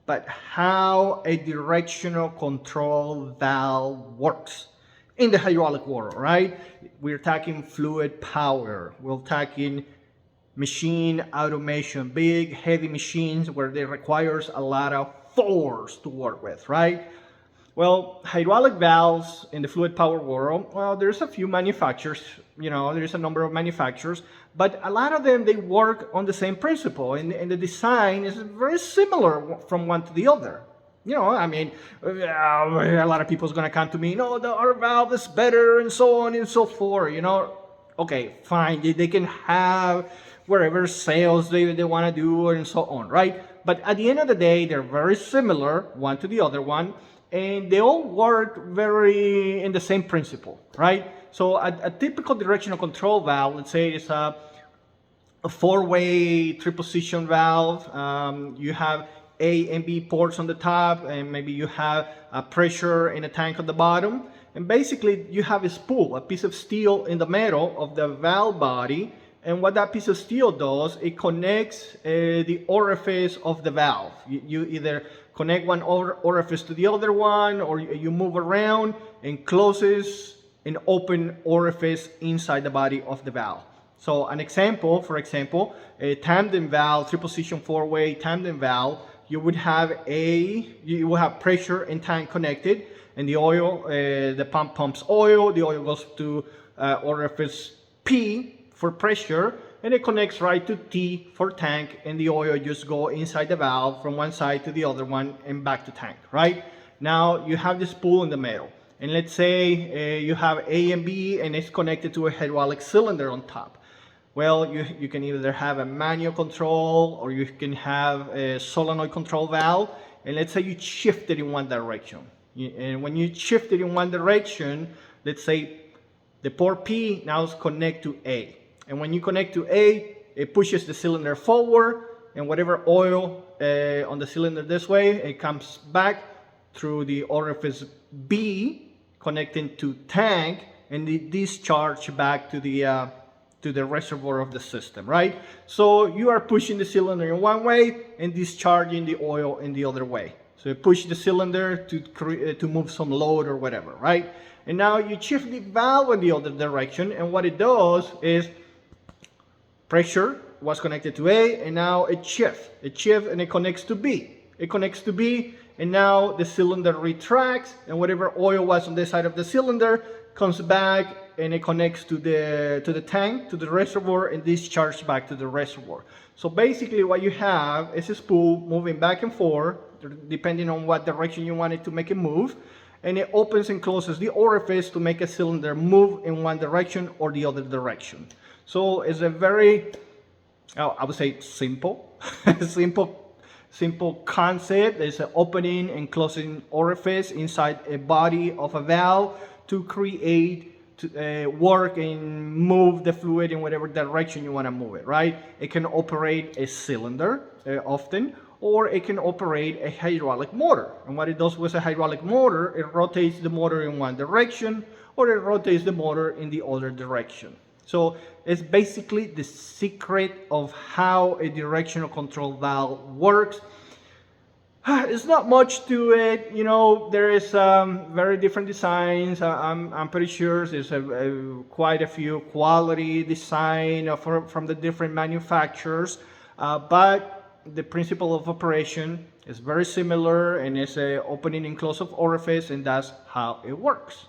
but how a directional control valve works in the hydraulic world, right? We're talking fluid power. We're talking machine automation, big heavy machines where it requires a lot of force to work with, right? Well, hydraulic valves in the fluid power world, well, there's a few manufacturers, there's a number of manufacturers, but a lot of them, they work on the same principle, and the design is very similar from one to the other. A lot of people's gonna come to me, no, our valve is better, and so on and so forth, Okay, fine, they can have wherever sales they want to do and so on, right? But at the end of the day, they're very similar one to the other one, and they all work very in the same principle, right? So a typical directional control valve, let's say it's a four-way three-position valve. You have A and B ports on the top, and maybe you have a pressure in a tank on the bottom. And basically, you have a spool, a piece of steel in the middle of the valve body. And what that piece of steel does, it connects the orifice of the valve. You either connect one orifice to the other one, or you move around and closes an open orifice inside the body of the valve. So an example, for example, a tandem valve, three-position four-way tandem valve, you would have pressure and tank connected, and the oil, the pump pumps oil, the oil goes to orifice P for pressure, and it connects right to T for tank, and the oil just go inside the valve from one side to the other one and back to tank, right? Now you have this spool in the middle, and let's say you have A and B, and it's connected to a hydraulic cylinder on top. Well, you can either have a manual control, or you can have a solenoid control valve, and let's say you shift it in one direction. And when you shift it in one direction, let's say the port P now is connect to A. And when you connect to A, it pushes the cylinder forward, and whatever oil on the cylinder this way, it comes back through the orifice B, connecting to tank, and the discharge back to the reservoir of the system, right? So you are pushing the cylinder in one way and discharging the oil in the other way. So you push the cylinder to move some load or whatever, right? And now you shift the valve in the other direction, and what it does is pressure was connected to A, and now it shifts. It shifts and it connects to B. It connects to B, and now the cylinder retracts, and whatever oil was on this side of the cylinder comes back, and it connects to the tank, to the reservoir, and discharges back to the reservoir. So basically what you have is a spool moving back and forth, depending on what direction you want it to make it move, and it opens and closes the orifice to make a cylinder move in one direction or the other direction. So it's a very, I would say, simple, simple concept. There's an opening and closing orifice inside a body of a valve to create work and move the fluid in whatever direction you want to move it, right? It can operate a cylinder often, or it can operate a hydraulic motor. And what it does with a hydraulic motor, it rotates the motor in one direction, or it rotates the motor in the other direction. So it's basically the secret of how a directional control valve works. It's not much to it, there is very different designs. I'm pretty sure there's quite a few quality design from the different manufacturers, but the principle of operation is very similar, and it's an opening and close of orifice, and that's how it works.